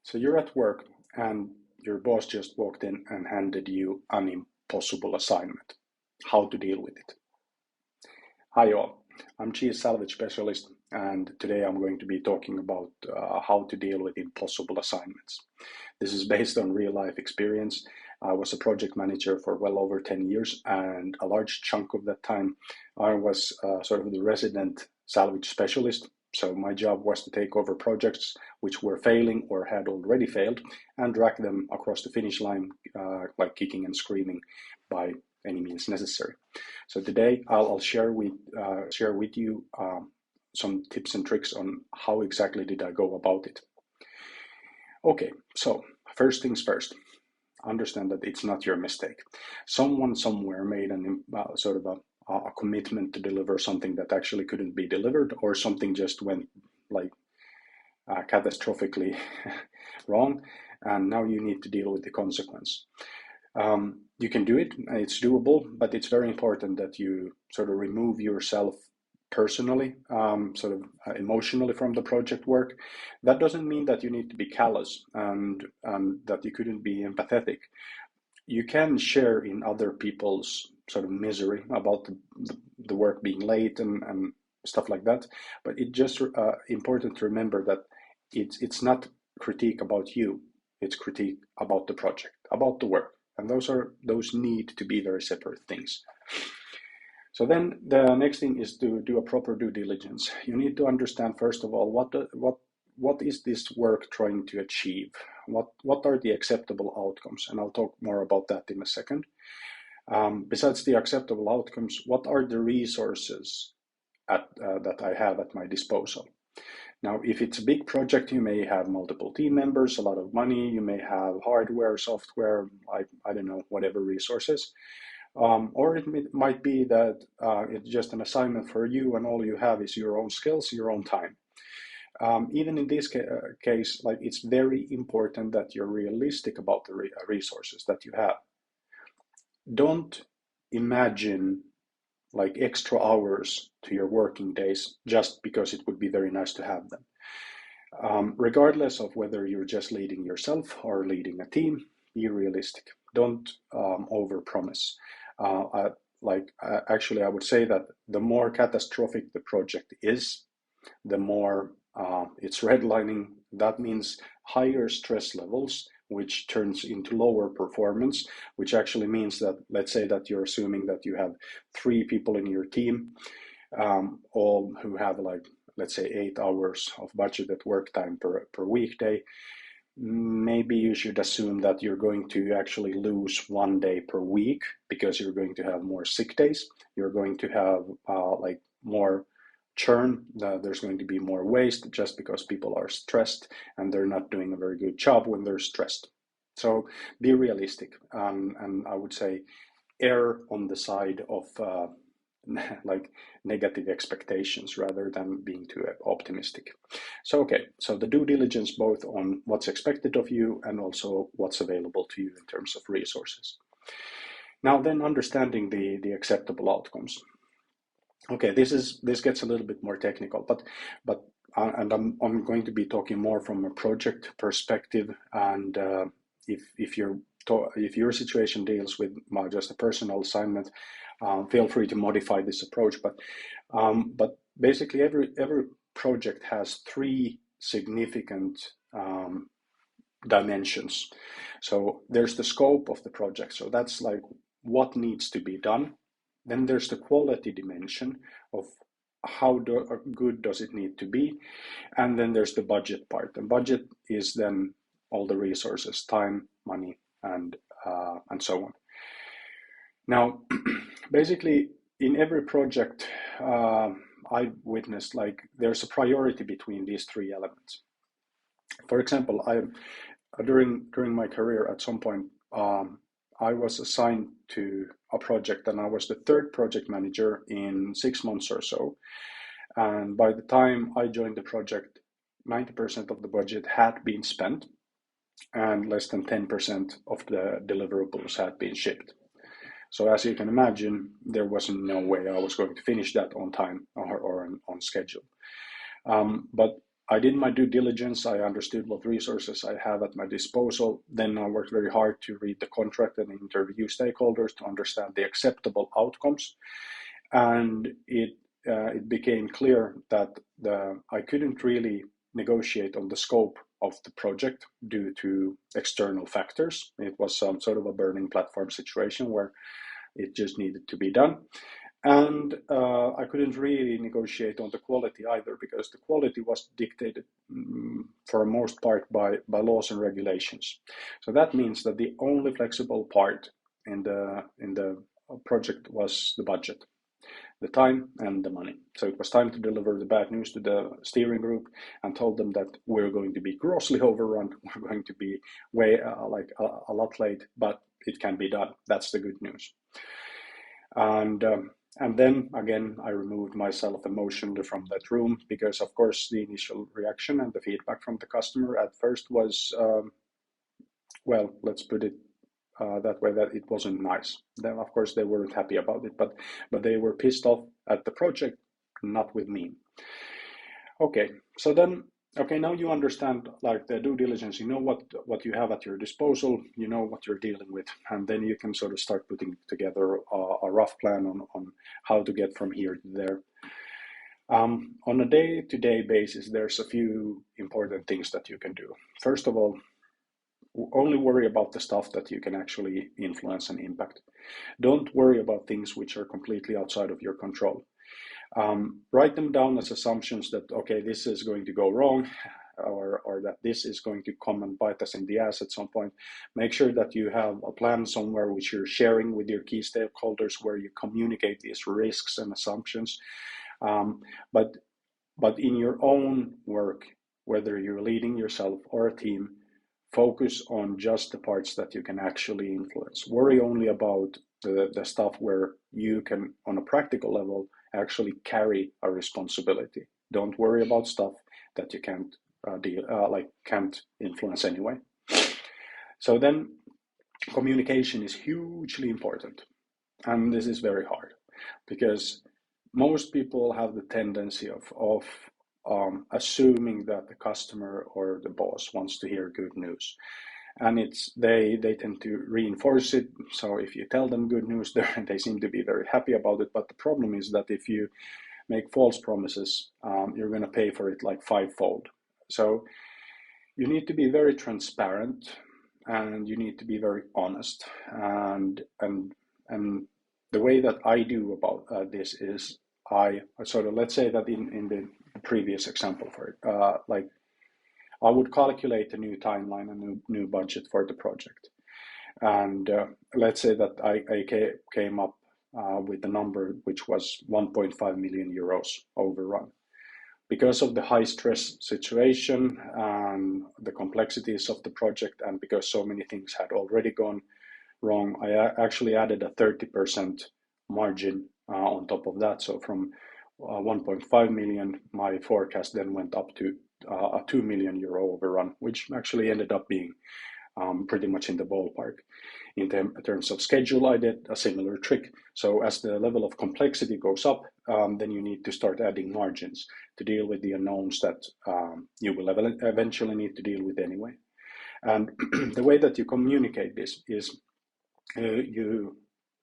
So you're at work and your boss just walked in and handed you an impossible assignment. How to deal with it? Hi all, I'm Chief Salvage Specialist, and today I'm going to be talking about how to deal with impossible assignments. This is based on real life experience. I was a project manager for well over 10 years, and a large chunk of that time I was sort of the resident salvage specialist. So my job was to take over projects which were failing or had already failed and drag them across the finish line, like kicking and screaming by any means necessary. So today I'll share with you some tips and tricks on how exactly did I go about it. Okay, so first things first. Understand that it's not your mistake. Someone somewhere made an sort of a commitment to deliver something that actually couldn't be delivered, or something just went like catastrophically wrong, and now you need to deal with the consequence. You can do it, it's doable, but it's very important that you sort of remove yourself personally, emotionally from the project work. That doesn't mean that you need to be callous and that you couldn't be empathetic. You can share in other people's sort of misery about the work being late and stuff like that, but it's just important to remember that it's not critique about you, it's critique about the project, about the work, and those need to be very separate things. So then the next thing is to do a proper due diligence. You need to understand, first of all, what is this work trying to achieve? What are the acceptable outcomes? And I'll talk more about that in a second. Besides the acceptable outcomes, what are the resources that I have at my disposal? Now, if it's a big project, you may have multiple team members, a lot of money, you may have hardware, software, I don't know, whatever resources. Or it might be that it's just an assignment for you and all you have is your own skills, your own time. Even in this case, like, it's very important that you're realistic about the resources that you have. Don't imagine like extra hours to your working days just because it would be very nice to have them. Regardless of whether you're just leading yourself or leading a team, be realistic. Don't overpromise. Actually, I would say that the more catastrophic the project is, the more it's redlining. That means higher stress levels, which turns into lower performance, which actually means that, let's say that you're assuming that you have 3 people in your team, all who have, like, let's say 8 hours of budgeted work time per weekday. Maybe you should assume that you're going to actually lose 1 day per week because you're going to have more sick days. You're going to have more churn. There's going to be more waste just because people are stressed and they're not doing a very good job when they're stressed. So be realistic, and I would say err on the side of negative expectations rather than being too optimistic. So the due diligence both on what's expected of you and also what's available to you in terms of resources. Now then, understanding the acceptable outcomes. Okay, this gets a little bit more technical, but I'm going to be talking more from a project perspective, and if your situation deals with just a personal assignment, feel free to modify this approach. But basically, every project has 3 significant dimensions. So there's the scope of the project. So that's like what needs to be done. Then there's the quality dimension of how good does it need to be. And then there's the budget part. And budget is then all the resources, time, money, and so on. Now, basically, in every project I witnessed, like, there's a priority between these 3 elements. For example, during my career, at some point, I was assigned to a project, and I was the 3rd project manager in 6 months or so. And by the time I joined the project, 90% of the budget had been spent, and less than 10% of the deliverables had been shipped. So as you can imagine, there wasn't no way I was going to finish that on time or on schedule. But I did my due diligence. I understood what resources I have at my disposal. Then I worked very hard to read the contract and interview stakeholders to understand the acceptable outcomes. And it became clear that I couldn't really negotiate on the scope of the project due to external factors. It was some sort of a burning platform situation where it just needed to be done. And I couldn't really negotiate on the quality either, because the quality was dictated for the most part by laws and regulations. So that means that the only flexible part in the project was the budget, the time and the money. So it was time to deliver the bad news to the steering group and told them that we're going to be grossly overrun, we're going to be way a lot late, but it can be done. That's the good news. And then again, I removed myself emotionally from that room, because of course the initial reaction and the feedback from the customer at first was, well, let's put it that way, that it wasn't nice. Then of course they weren't happy about it, but they were pissed off at the project, not with me. Okay, so then, okay, now you understand like the due diligence, you know what you have at your disposal, you know what you're dealing with, and then you can sort of start putting together a rough plan on how to get from here to there. On a day-to-day basis, there's a few important things that you can do. First of all, only worry about the stuff that you can actually influence and impact. Don't worry about things which are completely outside of your control. Write them down as assumptions that, okay, this is going to go wrong, or that this is going to come and bite us in the ass at some point. Make sure that you have a plan somewhere which you're sharing with your key stakeholders, where you communicate these risks and assumptions. But in your own work, whether you're leading yourself or a team, focus on just the parts that you can actually influence. Worry only about the stuff where you can, on a practical level, actually carry a responsibility. Don't worry about stuff that you can't can't influence anyway. So then, communication is hugely important, and this is very hard, because most people have the tendency of assuming that the customer or the boss wants to hear good news, and they tend to reinforce it. So if you tell them good news, they seem to be very happy about it. But the problem is that if you make false promises, you're going to pay for it like fivefold. So you need to be very transparent, and you need to be very honest. And the way that I do about this is, I sort of, let's say that in the previous example for it, like I would calculate a new timeline, a new budget for the project. And let's say that I came up with a number which was 1.5 million euros overrun. Because of the high stress situation and the complexities of the project, and because so many things had already gone wrong, I actually added a 30% margin on top of that. So from 1.5 million, my forecast then went up to a 2 million euro overrun, which actually ended up being pretty much in the ballpark. In terms of schedule, I did a similar trick. So as the level of complexity goes up, then you need to start adding margins to deal with the unknowns that you will eventually need to deal with anyway. And the way that you communicate this is you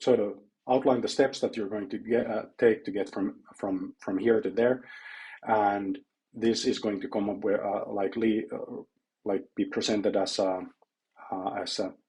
sort of outline the steps that you're going to take to get from here to there, and this is going to come up with likely be presented as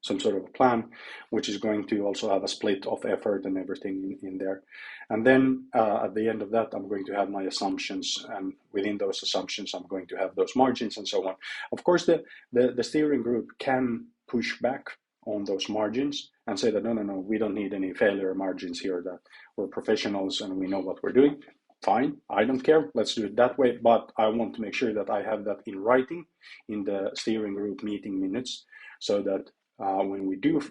some sort of a plan, which is going to also have a split of effort and everything in there. And then at the end of that, I'm going to have my assumptions, and within those assumptions, I'm going to have those margins and so on. Of course, the steering group can push back on those margins and say that no, we don't need any failure margins here, that we're professionals and we know what we're doing. Fine, I don't care, let's do it that way, but I want to make sure that I have that in writing in the steering group meeting minutes, so that when we do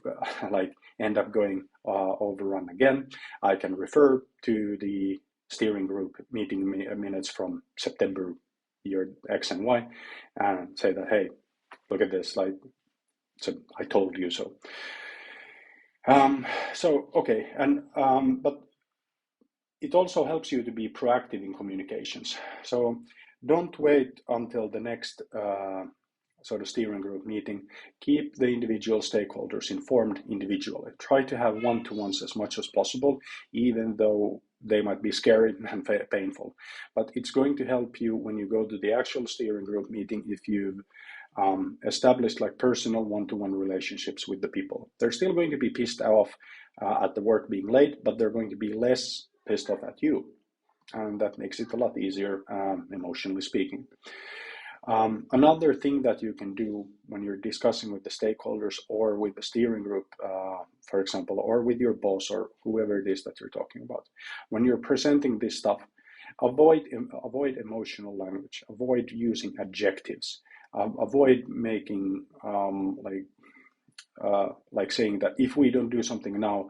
end up going overrun again, I can refer to the steering group meeting minutes from September year X and Y and say that, hey, look at this, so I told you so. Okay, and but it also helps you to be proactive in communications. So Don't wait until the next sort of steering group meeting. Keep the individual stakeholders informed individually. Try to have one-to-ones as much as possible, even though they might be scary and painful. But it's going to help you when you go to the actual steering group meeting if you've established like personal one-to-one relationships with the people. They're still going to be pissed off at the work being late, but they're going to be less pissed off at you. And that makes it a lot easier, emotionally speaking. Another thing that you can do when you're discussing with the stakeholders or with the steering group, for example, or with your boss or whoever it is that you're talking about, when you're presenting this stuff, avoid emotional language, avoid using adjectives, avoid making like saying that if we don't do something now,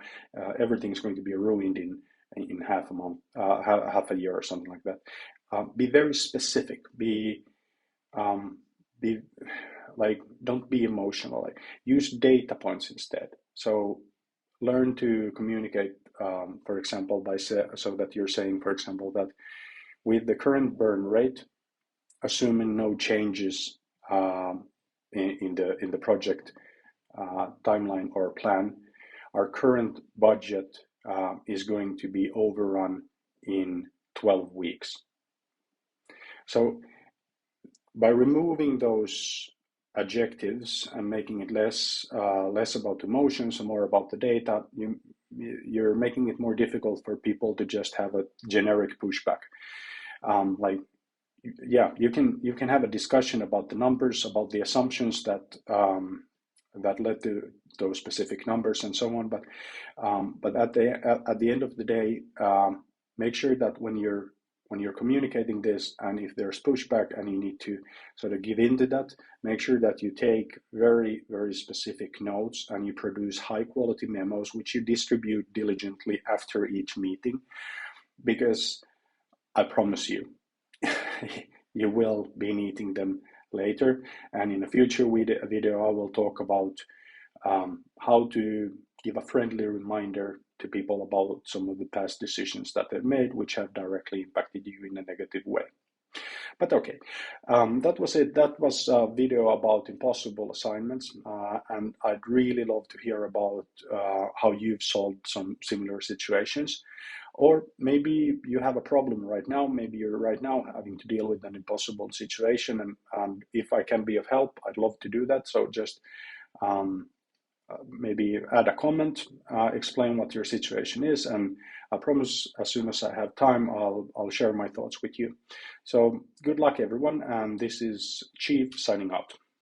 everything's going to be ruined in half a month, half a year or something like that. Be very specific. Be like, don't be emotional. Like, use data points instead. So learn to communicate, for example, so that you're saying, for example, that with the current burn rate, assuming no changes in the project timeline or plan, our current budget is going to be overrun in 12 weeks. So by removing those adjectives and making it less about emotions and more about the data, you're making it more difficult for people to just have a generic pushback. You can have a discussion about the numbers, about the assumptions that led to those specific numbers and so on. But at the end of the day, make sure that when you're communicating this, and if there's pushback and you need to sort of give in to that, make sure that you take very, very specific notes and you produce high quality memos, which you distribute diligently after each meeting, because I promise you, you will be needing them later. And in a future video, I will talk about how to give a friendly reminder to people about some of the past decisions that they've made, which have directly impacted you in a negative way. But okay, that was it. That was a video about impossible assignments, and I'd really love to hear about how you've solved some similar situations. Or maybe you have a problem right now. Maybe you're right now having to deal with an impossible situation, and if I can be of help, I'd love to do that. So just maybe add a comment, explain what your situation is, and I promise as soon as I have time, I'll share my thoughts with you. So good luck, everyone, and this is Chief signing out.